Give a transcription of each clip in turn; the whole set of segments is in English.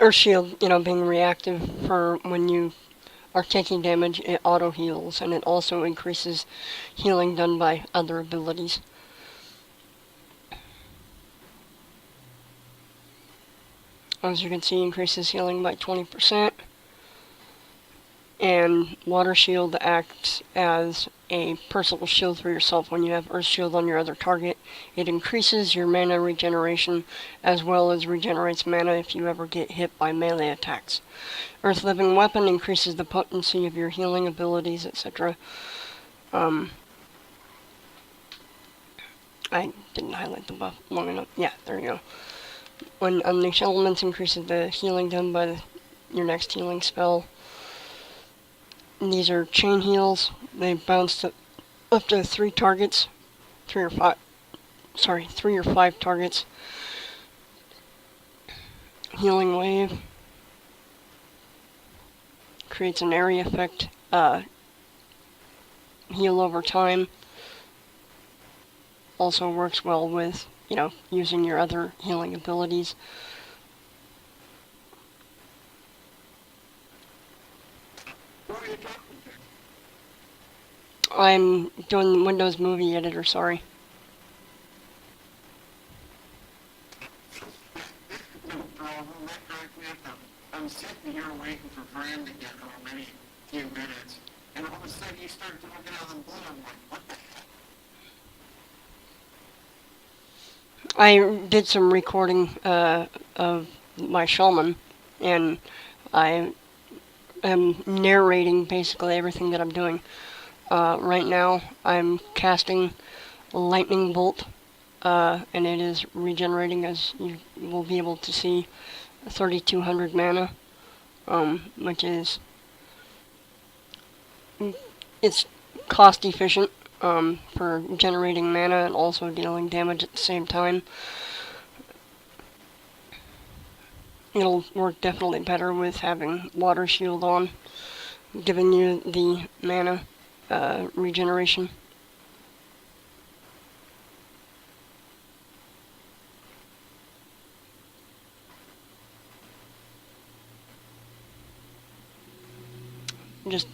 Earth Shield, being reactive for when you are taking damage, it auto heals, and it also increases healing done by other abilities. As you can see, increases healing by 20%. And Water Shield acts as a personal shield for yourself when you have Earth Shield on your other target. It increases your mana regeneration as well as regenerates mana if you ever get hit by melee attacks. Earth Living Weapon increases the potency of your healing abilities, etc. I didn't highlight the buff long enough. Yeah, there you go. When Unleash Elements increases the healing done by your next healing spell. These are chain heals. They bounce up to 3 targets. 3 or 5 targets. Healing Wave. Creates an area effect. Heal over time. Also works well with, using your other healing abilities. I'm doing Windows Movie Editor, sorry. No problem. That cracked me up. I'm sitting here waiting for Fran to get home any few minutes, and all of a sudden you start talking out of the blue. I'm like, what the heck? I did some recording of my Shaman, and I am narrating basically everything that I'm doing. Right now, I'm casting Lightning Bolt, and it is regenerating, as you will be able to see, 3,200 mana, which is it's cost efficient for generating mana and also dealing damage at the same time. It'll work definitely better with having Water Shield on, giving you the mana regeneration. Just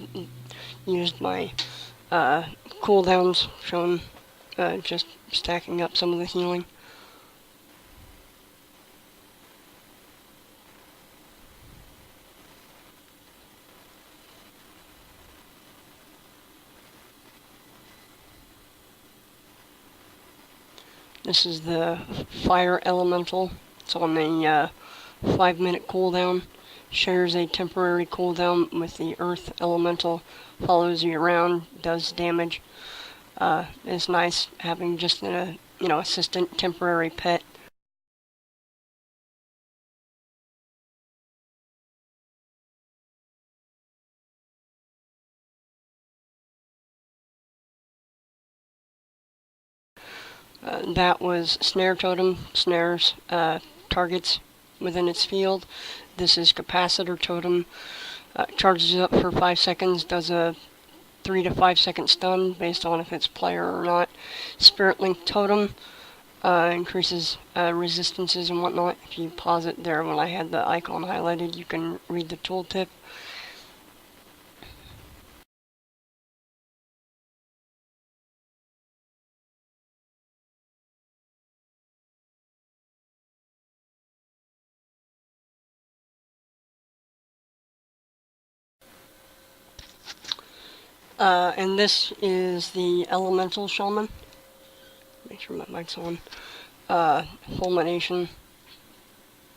used my cooldowns, showing just stacking up some of the healing. This is the Fire Elemental. It's on a 5-minute cooldown. Shares a temporary cooldown with the Earth Elemental. Follows you around, does damage. It's nice having just a assistant temporary pet. That was Snare Totem, snares targets within its field. This is Capacitor Totem, charges up for 5 seconds, does a 3 to 5 second stun based on if it's player or not. Spirit Link Totem increases resistances and whatnot. If you pause it there when I had the icon highlighted, you can read the tooltip. And this is the Elemental Shaman. Make sure my mic's on. Fulmination,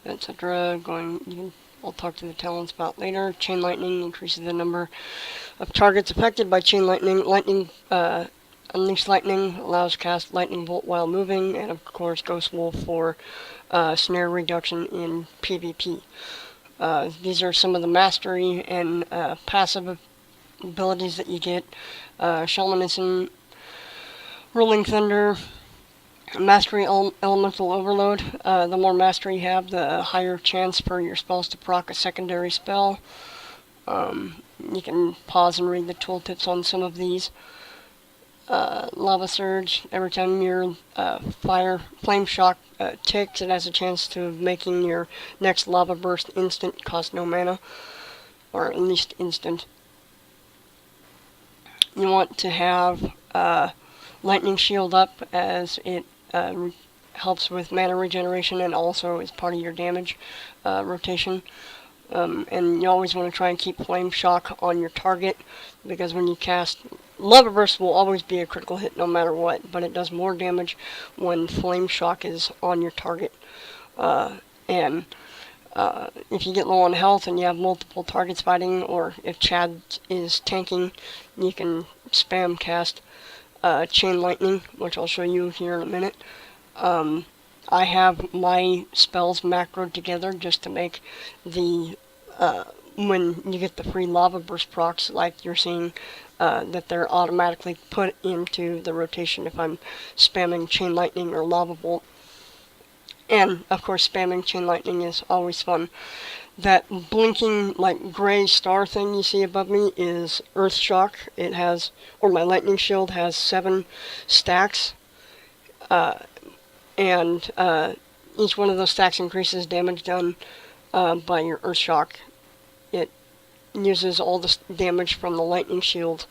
etc. I'll talk to the talents about later. Chain Lightning increases the number of targets affected by Chain Lightning. Unleash Lightning allows cast Lightning Bolt while moving, and of course Ghost Wolf for snare reduction in PvP. These are some of the mastery and passive abilities that you get. Shamanism, Rolling Thunder, Mastery Elemental Overload. The more mastery you have, the higher chance for your spells to proc a secondary spell. You can pause and read the tooltips on some of these. Lava Surge. Every time your Flame Shock ticks, it has a chance to making your next Lava Burst instant, cost no mana, or at least instant. You want to have Lightning Shield up, as it helps with mana regeneration and also is part of your damage rotation. And you always want to try and keep Flame Shock on your target, because when you cast Lava Burst will always be a critical hit no matter what, but it does more damage when Flame Shock is on your target. And if you get low on health and you have multiple targets fighting, or if Chad is tanking, you can spam cast Chain Lightning, which I'll show you here in a minute. I have my spells macroed together just to make the when you get the free Lava Burst procs, like you're seeing, that they're automatically put into the rotation if I'm spamming Chain Lightning or Lava Bolt. And, of course, spamming Chain Lightning is always fun. That blinking, like, gray star thing you see above me is Earth Shock. It has, or my Lightning Shield has 7 stacks. And each one of those stacks increases damage done by your Earth Shock. It uses all the damage from the Lightning Shield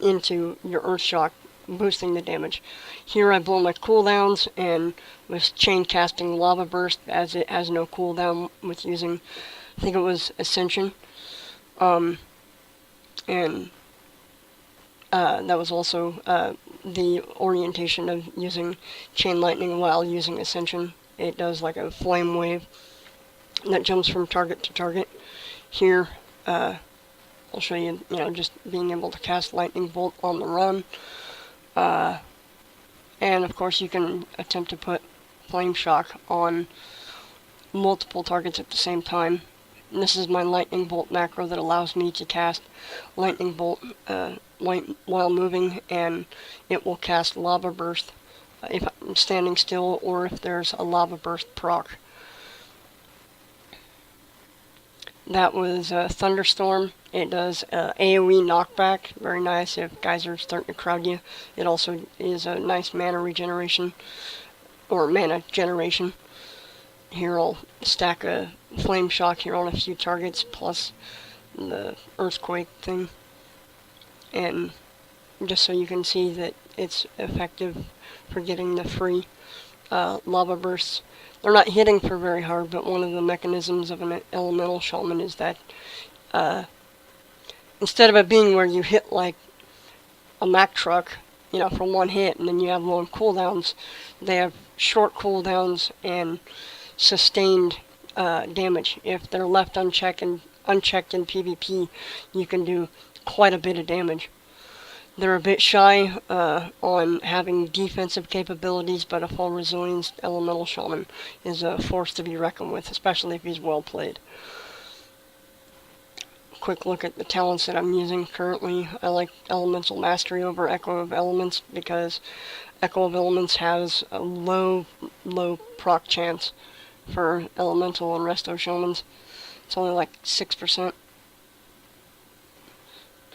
into your Earth Shock, boosting the damage. Here I blow my cooldowns, and with chain casting Lava Burst, as it has no cooldown with using, I think it was Ascension. And that was also the orientation of using Chain Lightning while using Ascension. It does like a flame wave that jumps from target to target. Here, I'll show you, just being able to cast Lightning Bolt on the run. And of course you can attempt to put Flame Shock on multiple targets at the same time. And this is my Lightning Bolt macro that allows me to cast Lightning Bolt while moving, and it will cast Lava Burst if I'm standing still or if there's a Lava Burst proc. That was Thunderstorm. It does AoE knockback, very nice if guys are starting to crowd you. It also is a nice mana regeneration, or mana generation. Here I'll stack a Flame Shock here on a few targets, plus the Earthquake thing. And just so you can see that it's effective for getting the free Lava Bursts. They're not hitting for very hard, but one of the mechanisms of an elemental shaman is that instead of it being where you hit like a Mack truck, from one hit, and then you have long cooldowns, they have short cooldowns and sustained damage. If they're left unchecked in PvP, you can do quite a bit of damage. They're a bit shy on having defensive capabilities, but a full resilience elemental shaman is a force to be reckoned with, especially if he's well played. Quick look at the talents that I'm using currently. I like Elemental Mastery over Echo of Elements because Echo of Elements has a low proc chance for Elemental and Resto Shamans. It's only like 6%.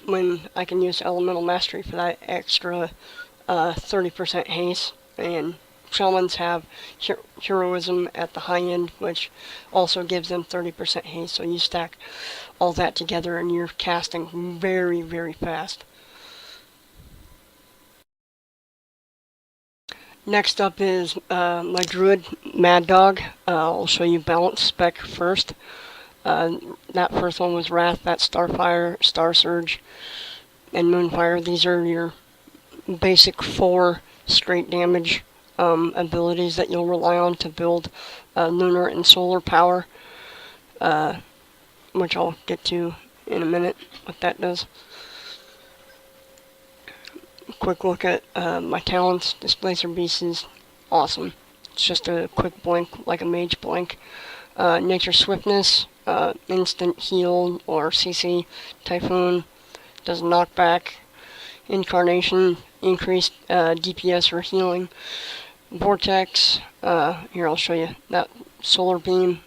When I can use Elemental Mastery for that extra 30% haste, and Shamans have Heroism at the high end, which also gives them 30% haste, so you stack all that together and you're casting very, very fast. Next up is my Druid Mad Dog. I'll show you balance spec first. That first one was Wrath, that's Starfire, Star Surge, and Moonfire. These are your basic 4 straight damage abilities that you'll rely on to build lunar and solar power, which I'll get to in a minute, what that does. Quick look at my talents. Displacer Beast is awesome. It's just a quick blink, like a mage blink. Nature Swiftness, instant heal or CC. Typhoon does knockback. Incarnation, increased DPS or healing. Vortex, here I'll show you. That Solar Beam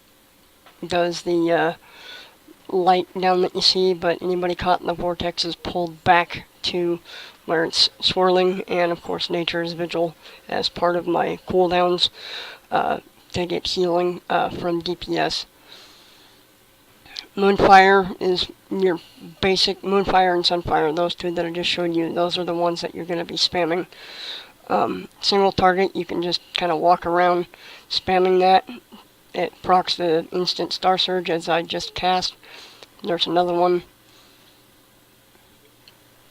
does the light down that you see, but anybody caught in the vortex is pulled back to where it's swirling, and of course Nature's Vigil as part of my cooldowns to get healing from DPS. Moonfire is your basic Moonfire and Sunfire, those two that I just showed you. Those are the ones that you're going to be spamming. Single target, you can just kind of walk around spamming that. It procs the instant Star Surge as I just cast. There's another one.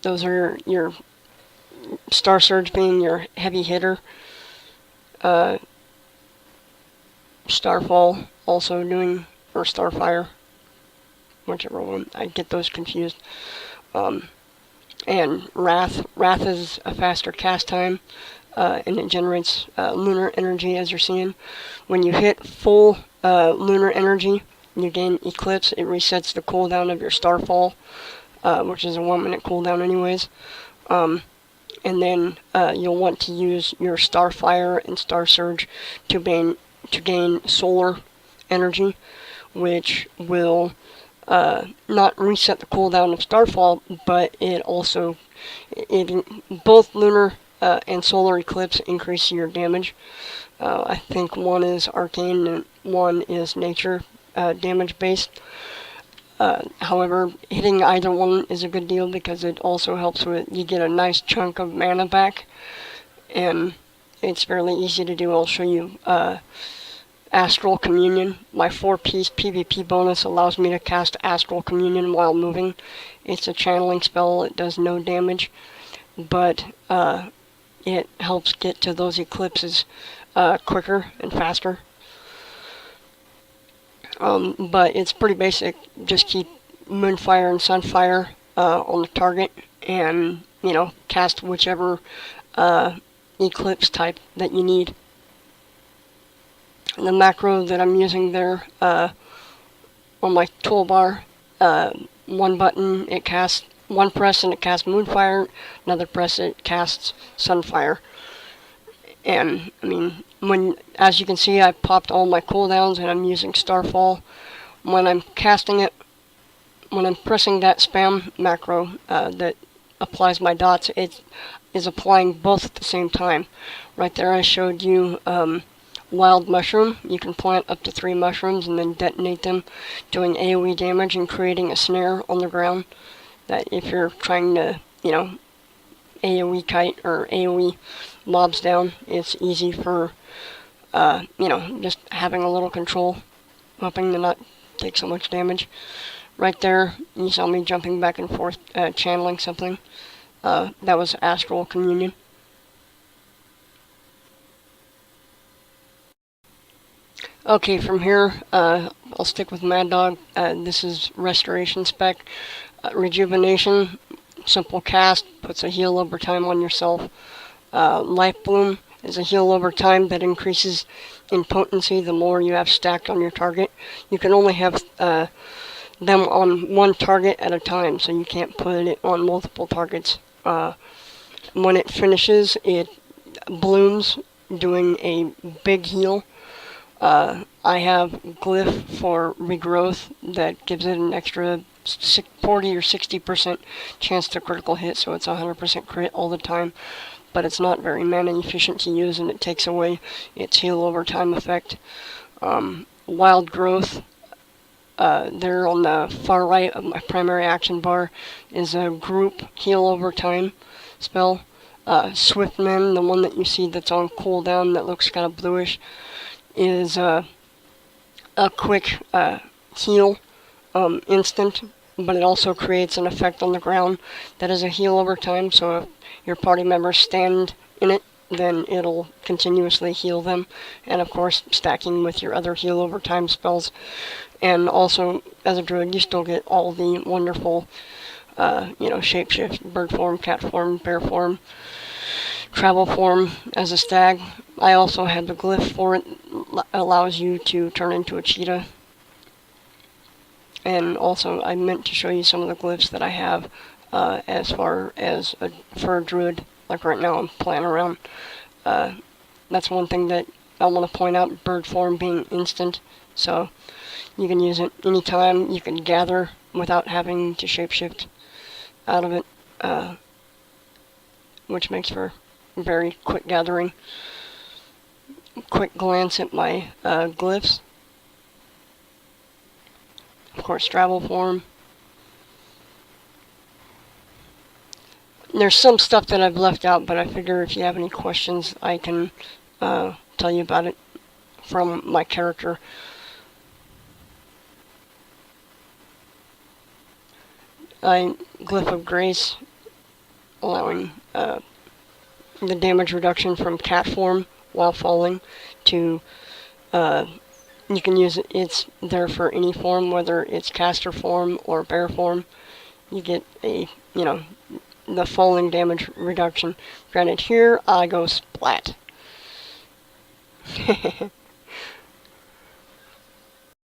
Those are your Star Surge being your heavy hitter. Starfall also doing, or Starfire, whichever one. I get those confused. And Wrath. Wrath is a faster cast time, and it generates lunar energy, as you're seeing. When you hit full lunar energy, you gain Eclipse. It resets the cooldown of your Starfall, which is a 1-minute cooldown anyways. And then you'll want to use your Starfire and Star Surge to gain solar energy, which will not reset the cooldown of Starfall, but it also, both lunar and solar eclipse increase your damage. I think one is arcane and one is nature damage based. However, hitting either one is a good deal because it also helps with, you get a nice chunk of mana back, and it's fairly easy to do. I'll show you. Astral Communion. My 4-piece PvP bonus allows me to cast Astral Communion while moving. It's a channeling spell. It does no damage, but it helps get to those eclipses quicker and faster. But it's pretty basic. Just keep Moonfire and Sunfire on the target, and cast whichever eclipse type that you need. The macro that I'm using there on my toolbar, one button it casts, one press and it casts Moonfire, another press it casts Sunfire. And I mean, as you can see, I popped all my cooldowns and I'm using Starfall. When I'm casting it, when I'm pressing that spam macro that applies my dots, it is applying both at the same time. Right there I showed you Wild Mushroom. You can plant up to 3 mushrooms and then detonate them, doing AoE damage and creating a snare on the ground that if you're trying to, AoE kite or AoE mobs down, it's easy for, just having a little control, hoping to not take so much damage. Right there, you saw me jumping back and forth, channeling something. That was Astral Communion. Okay, from here, I'll stick with Mad Dog. This is Restoration spec. Rejuvenation, simple cast, puts a heal over time on yourself. Life Bloom is a heal over time that increases in potency the more you have stacked on your target. You can only have them on one target at a time, so you can't put it on multiple targets. When it finishes, it blooms, doing a big heal. I have Glyph for regrowth that gives it an extra 40 or 60% chance to critical hit, so it's 100% crit all the time, but it's not very mana efficient to use, and it takes away its heal over time effect. Wild Growth, there on the far right of my primary action bar, is a group heal over time spell. Swiftman, the one that you see that's on cooldown that looks kind of bluish, is a quick heal instant, but it also creates an effect on the ground that is a heal over time, so if your party members stand in it, then it'll continuously heal them, and of course stacking with your other heal over time spells. And also, as a druid, you still get all the wonderful shapeshift, bird form, cat form, bear form, travel form as a stag. I also have the glyph for it, allows you to turn into a cheetah. And also, I meant to show you some of the glyphs that I have as far as for a druid. Like right now, I'm playing around. That's one thing that I want to point out, bird form being instant. So you can use it anytime. You can gather without having to shapeshift out of it. which makes for very quick gathering. Quick glance at my glyphs. Of course, travel form. There's some stuff that I've left out, but I figure if you have any questions, I can tell you about it from my character. Glyph of Grace, allowing the damage reduction from cat form while falling to you can use it. It's there for any form, whether it's caster form or bear form. You get a, the falling damage reduction. Granted, here I go splat.